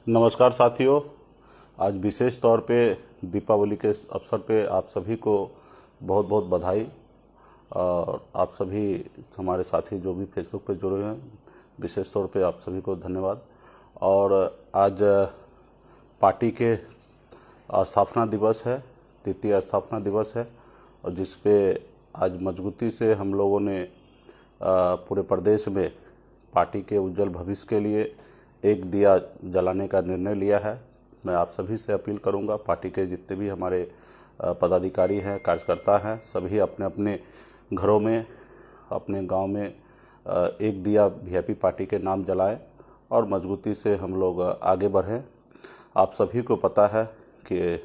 नमस्कार साथियों। आज विशेष तौर पे दीपावली के अवसर पे आप सभी को बहुत बहुत बधाई। और आप सभी हमारे साथी जो भी फेसबुक पे जुड़े हैं, विशेष तौर पे आप सभी को धन्यवाद। और आज पार्टी के स्थापना दिवस है, तृतीय स्थापना दिवस है, और जिस पे आज मजबूती से हम लोगों ने पूरे प्रदेश में पार्टी के उज्जवल भविष्य के लिए एक दिया जलाने का निर्णय लिया है। मैं आप सभी से अपील करूंगा, पार्टी के जितने भी हमारे पदाधिकारी हैं, कार्यकर्ता हैं, सभी अपने अपने घरों में, अपने गांव में एक दिया वीआईपी पार्टी के नाम जलाएं और मजबूती से हम लोग आगे बढ़ें। आप सभी को पता है कि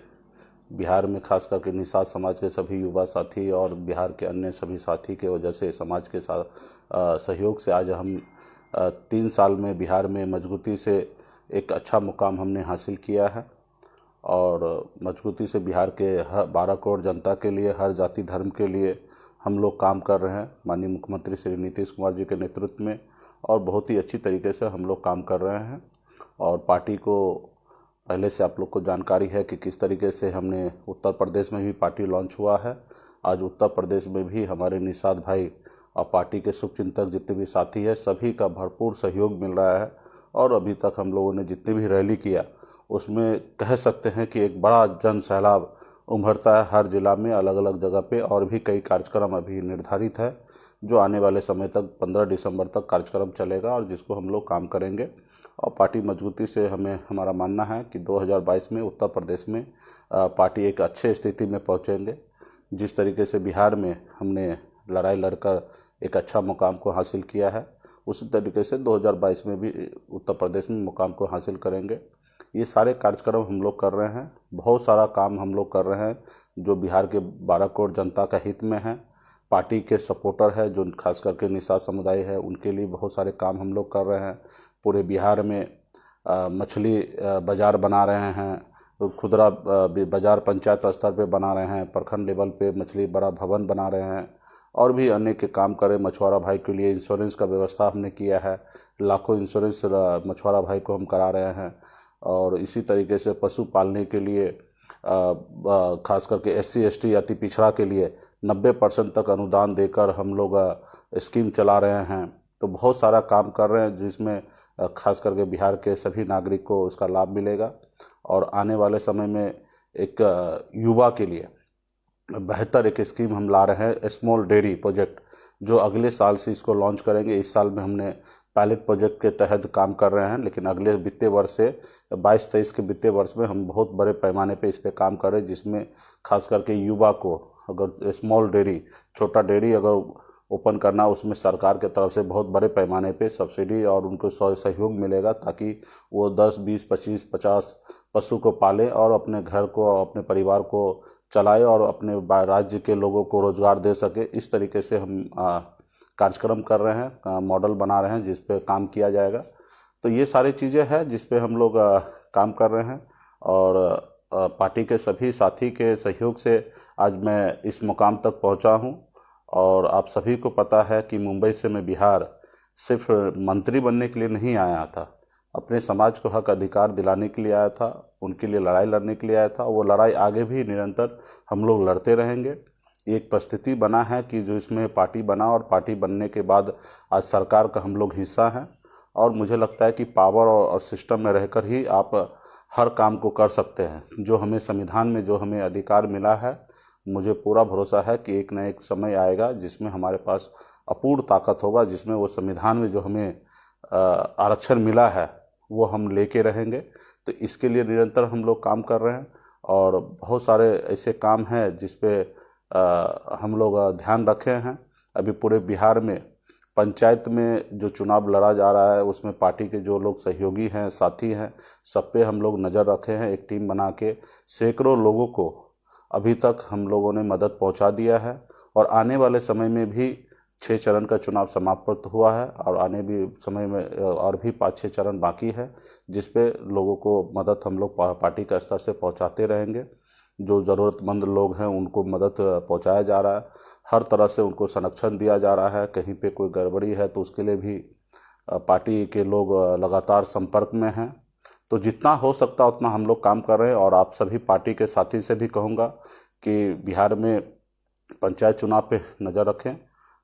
बिहार में खास करके निषाद समाज के सभी युवा साथी और बिहार के अन्य सभी साथी के वजह से, समाज के साथ सहयोग से आज हम 3 साल में बिहार में मजबूती से एक अच्छा मुकाम हमने हासिल किया है। और मजबूती से बिहार के हर 12 करोड़ जनता के लिए, हर जाति धर्म के लिए हम लोग काम कर रहे हैं, माननीय मुख्यमंत्री श्री नीतीश कुमार जी के नेतृत्व में, और बहुत ही अच्छी तरीके से हम लोग काम कर रहे हैं। और पार्टी को पहले से आप लोग को जानकारी है कि किस तरीके से हमने उत्तर प्रदेश में भी पार्टी लॉन्च हुआ है। आज उत्तर प्रदेश में भी हमारे निषाद भाई और पार्टी के शुभचिंतक जितने भी साथी हैं, सभी का भरपूर सहयोग मिल रहा है। और अभी तक हम लोगों ने जितनी भी रैली किया, उसमें कह सकते हैं कि एक बड़ा जन सैलाब उमड़ता है हर जिला में, अलग अलग जगह पे। और भी कई कार्यक्रम अभी निर्धारित है जो आने वाले समय तक 15 दिसंबर तक कार्यक्रम चलेगा और जिसको हम लोग काम करेंगे। और पार्टी मजबूती से, हमारा मानना है कि 2022 में उत्तर प्रदेश में पार्टी एक अच्छे स्थिति में पहुंचेंगे। जिस तरीके से बिहार में हमने लड़ाई लड़कर एक अच्छा मुकाम को हासिल किया है, उसी तरीके से 2022 में भी उत्तर प्रदेश में मुकाम को हासिल करेंगे। ये सारे कार्यक्रम हम लोग कर रहे हैं, बहुत सारा काम हम लोग कर रहे हैं जो बिहार के 12 करोड़ जनता का हित में है। पार्टी के सपोर्टर है जो खास करके निषाद समुदाय है, उनके लिए बहुत सारे काम हम लोग कर रहे हैं। पूरे बिहार में मछली बाज़ार बना रहे हैं, खुदरा बाज़ार पंचायत स्तर पे बना रहे हैं, प्रखंड लेवल पे मछली बड़ा भवन बना रहे हैं, और भी अन्य के काम करें। मछुआरा भाई के लिए इंश्योरेंस का व्यवस्था हमने किया है, लाखों इंश्योरेंस मछुआरा भाई को हम करा रहे हैं। और इसी तरीके से पशु पालने के लिए खास करके SC ST अति पिछड़ा के लिए 90% तक अनुदान देकर हम लोग स्कीम चला रहे हैं। तो बहुत सारा काम कर रहे हैं जिसमें खास करके बिहार के सभी नागरिक को उसका लाभ मिलेगा। और आने वाले समय में एक युवा के लिए बेहतर एक स्कीम हम ला रहे हैं, स्मॉल डेयरी प्रोजेक्ट, जो अगले साल से इसको लॉन्च करेंगे। इस साल में हमने पायलट प्रोजेक्ट के तहत काम कर रहे हैं, लेकिन अगले वित्तीय वर्ष से 22-23 के वित्तीय वर्ष में हम बहुत बड़े पैमाने पे इस पे काम कर रहे हैं, जिसमें खास करके युवा को अगर स्मॉल डेयरी, छोटा डेयरी अगर ओपन करना, उसमें सरकार के तरफ से बहुत बड़े पैमाने पे सब्सिडी और उनको सहयोग मिलेगा, ताकि वो 10, 20, 25, 50 पशु को पाले और अपने घर को, अपने परिवार को चलाए और अपने राज्य के लोगों को रोजगार दे सके। इस तरीके से हम कार्यक्रम कर रहे हैं, मॉडल बना रहे हैं जिस पे काम किया जाएगा। तो ये सारी चीज़ें हैं जिस पे हम लोग काम कर रहे हैं। और पार्टी के सभी साथी के सहयोग से आज मैं इस मुकाम तक पहुंचा हूं। और आप सभी को पता है कि मुंबई से मैं बिहार सिर्फ मंत्री बनने के लिए नहीं आया था, अपने समाज को हक अधिकार दिलाने के लिए आया था, उनके लिए लड़ाई लड़ने के लिए आया था। वो लड़ाई आगे भी निरंतर हम लोग लड़ते रहेंगे। एक परिस्थिति बना है कि जो इसमें पार्टी बना, और पार्टी बनने के बाद आज सरकार का हम लोग हिस्सा हैं। और मुझे लगता है कि पावर और सिस्टम में रहकर ही आप हर काम को कर सकते हैं। जो हमें संविधान में जो हमें अधिकार मिला है, मुझे पूरा भरोसा है कि एक न एक समय आएगा जिसमें हमारे पास अपूर्ण ताकत होगा, जिसमें वो संविधान में जो हमें आरक्षण मिला है वो हम लेके रहेंगे। तो इसके लिए निरंतर हम लोग काम कर रहे हैं। और बहुत सारे ऐसे काम हैं जिस पे हम लोग ध्यान रखे हैं। अभी पूरे बिहार में पंचायत में जो चुनाव लड़ा जा रहा है, उसमें पार्टी के जो लोग सहयोगी हैं, साथी हैं, सब पे हम लोग नज़र रखे हैं। एक टीम बना के सैकड़ों लोगों को अभी तक हम लोगों ने मदद पहुंचा दिया है। और आने वाले समय में भी 6 चरण का चुनाव समाप्त हुआ है, और आने भी समय में और भी 5-6 चरण बाकी है, जिस पे लोगों को मदद हम लोग पार्टी का स्तर से पहुंचाते रहेंगे। जो ज़रूरतमंद लोग हैं उनको मदद पहुंचाया जा रहा है, हर तरह से उनको संरक्षण दिया जा रहा है। कहीं पे कोई गड़बड़ी है तो उसके लिए भी पार्टी के लोग लगातार संपर्क में हैं। तो जितना हो सकता उतना हम लोग काम कर रहे हैं। और आप सभी पार्टी के साथी से भी कहूँगा कि बिहार में पंचायत चुनाव पे नज़र रखें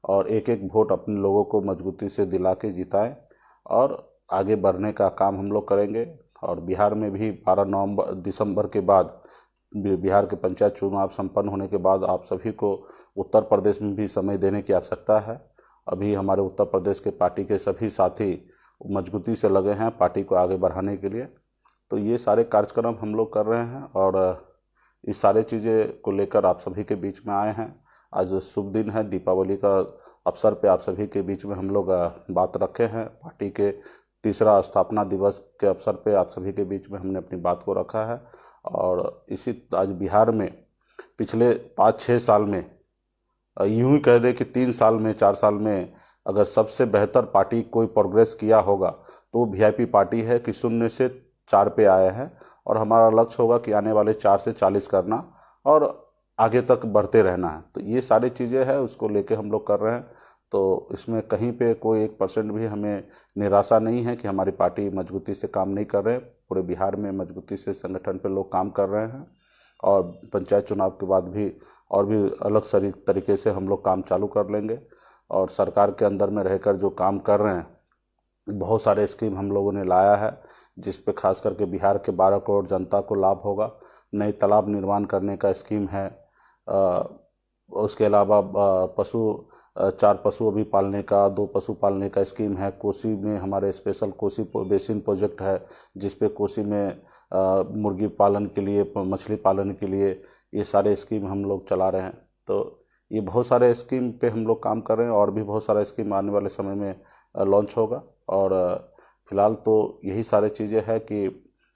और एक एक वोट अपने लोगों को मजबूती से दिला के जिताएं और आगे बढ़ने का काम हम लोग करेंगे। और बिहार में भी 12 दिसंबर के बाद बिहार के पंचायत चुनाव संपन्न होने के बाद आप सभी को उत्तर प्रदेश में भी समय देने की आवश्यकता है। अभी हमारे उत्तर प्रदेश के पार्टी के सभी साथी मजबूती से लगे हैं पार्टी को आगे बढ़ाने के लिए। तो ये सारे कार्यक्रम हम लोग कर रहे हैं और इस सारे चीज़ें को लेकर आप सभी के बीच में आए हैं। आज शुभ दिन है, दीपावली का अवसर पे आप सभी के बीच में हम लोग बात रखे हैं। पार्टी के तीसरा स्थापना दिवस के अवसर पे आप सभी के बीच में हमने अपनी बात को रखा है। और इसी आज बिहार में पिछले 5-6 साल में यूं ही कह दे कि 3 साल में 4 साल में अगर सबसे बेहतर पार्टी कोई प्रोग्रेस किया होगा तो वो वीआईपी पार्टी है कि 0 से 4 पे आए हैं। और हमारा लक्ष्य होगा कि आने वाले 4 से 40 करना और आगे तक बढ़ते रहना है। तो ये सारी चीज़ें हैं, उसको लेके हम लोग कर रहे हैं। तो इसमें कहीं पे कोई 1% भी हमें निराशा नहीं है कि हमारी पार्टी मजबूती से काम नहीं कर रहे हैं। पूरे बिहार में मजबूती से संगठन पे लोग काम कर रहे हैं और पंचायत चुनाव के बाद भी और भी अलग सरी तरीके से हम लोग काम चालू कर लेंगे। और सरकार के अंदर में रहकर जो काम कर रहे हैं, बहुत सारे स्कीम हम लोगों ने लाया है जिस पे खास करके बिहार के 12 करोड़ जनता को लाभ होगा। नई तालाब निर्माण करने का स्कीम है। उसके अलावा 4 पशु अभी पालने का, 2 पशु पालने का स्कीम है। कोसी में हमारे स्पेशल कोसी बेसिन प्रोजेक्ट है जिस पे कोसी में मुर्गी पालन के लिए, मछली पालन के लिए ये सारे स्कीम हम लोग चला रहे हैं। तो ये बहुत सारे स्कीम पे हम लोग काम कर रहे हैं और भी बहुत सारा स्कीम आने वाले समय में लॉन्च होगा। और फिलहाल तो यही सारी चीज़ें हैं कि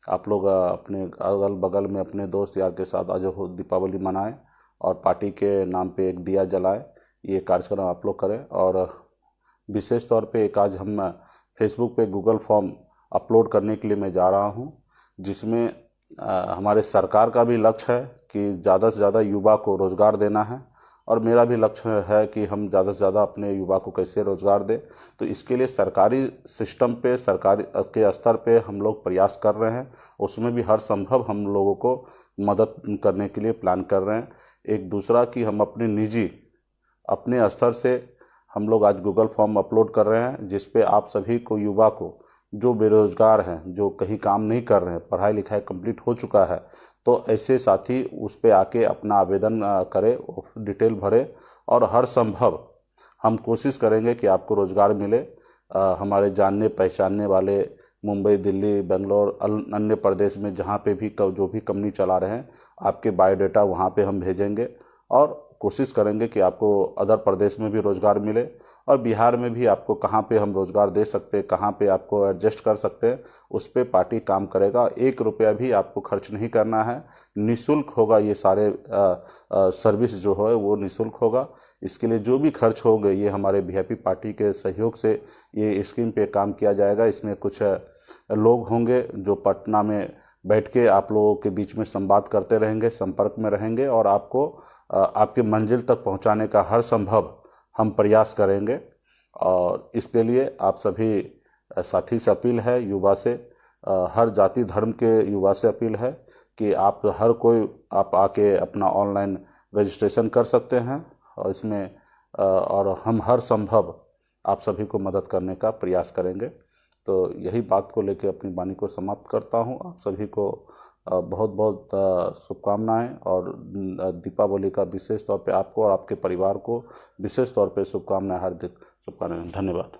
आप लोग अपने अगल बगल में अपने दोस्त यार के साथ आज हो दीपावली मनाएं और पार्टी के नाम पे एक दिया जलाएं। ये कार्यक्रम आप लोग करें। और विशेष तौर पे एक आज हम फेसबुक पे गूगल फॉर्म अपलोड करने के लिए मैं जा रहा हूँ जिसमें हमारे सरकार का भी लक्ष्य है कि ज़्यादा से ज़्यादा युवा को रोज़गार देना है और मेरा भी लक्ष्य है कि हम ज़्यादा से ज़्यादा अपने युवा को कैसे रोज़गार दें। तो इसके लिए सरकारी सिस्टम पे, सरकारी के स्तर पे हम लोग प्रयास कर रहे हैं। उसमें भी हर संभव हम लोगों को मदद करने के लिए प्लान कर रहे हैं। एक दूसरा कि हम अपने स्तर से हम लोग आज गूगल फॉर्म अपलोड कर रहे हैं जिस पे आप सभी को, युवा को, जो बेरोजगार हैं, जो कहीं काम नहीं कर रहे हैं, पढ़ाई लिखाई कंप्लीट हो चुका है, तो ऐसे साथी उस पे आके अपना आवेदन करें, डिटेल भरे और हर संभव हम कोशिश करेंगे कि आपको रोज़गार मिले। हमारे जानने पहचानने वाले मुंबई, दिल्ली, बेंगलोर, अन्य प्रदेश में जहाँ पे भी जो भी कंपनी चला रहे हैं, आपके बायोडाटा वहाँ पे हम भेजेंगे और कोशिश करेंगे कि आपको अदर प्रदेश में भी रोज़गार मिले और बिहार में भी आपको कहाँ पे हम रोज़गार दे सकते हैं, कहाँ पे आपको एडजस्ट कर सकते हैं, उस पे पार्टी काम करेगा। 1 रुपया भी आपको खर्च नहीं करना है, निःशुल्क होगा। ये सारे सर्विस जो है वो निःशुल्क होगा। इसके लिए जो भी खर्च होंगे ये हमारे वीआईपी पार्टी के सहयोग से ये स्कीम पे काम किया जाएगा। इसमें कुछ लोग होंगे जो पटना में बैठ के आप लोगों के बीच में संवाद करते रहेंगे, संपर्क में रहेंगे और आपको आपके मंजिल तक पहुंचाने का हर संभव हम प्रयास करेंगे। और इसके लिए आप सभी साथी से अपील है, युवा से, हर जाति धर्म के युवा से अपील है कि आप हर कोई आप आके अपना ऑनलाइन रजिस्ट्रेशन कर सकते हैं और इसमें और हम हर संभव आप सभी को मदद करने का प्रयास करेंगे। तो यही बात को लेकर अपनी वाणी को समाप्त करता हूँ। आप सभी को बहुत बहुत शुभकामनाएं और दीपावली का विशेष तौर पे आपको और आपके परिवार को विशेष तौर पे शुभकामनाएं, हार्दिक शुभकामनाएं। धन्यवाद।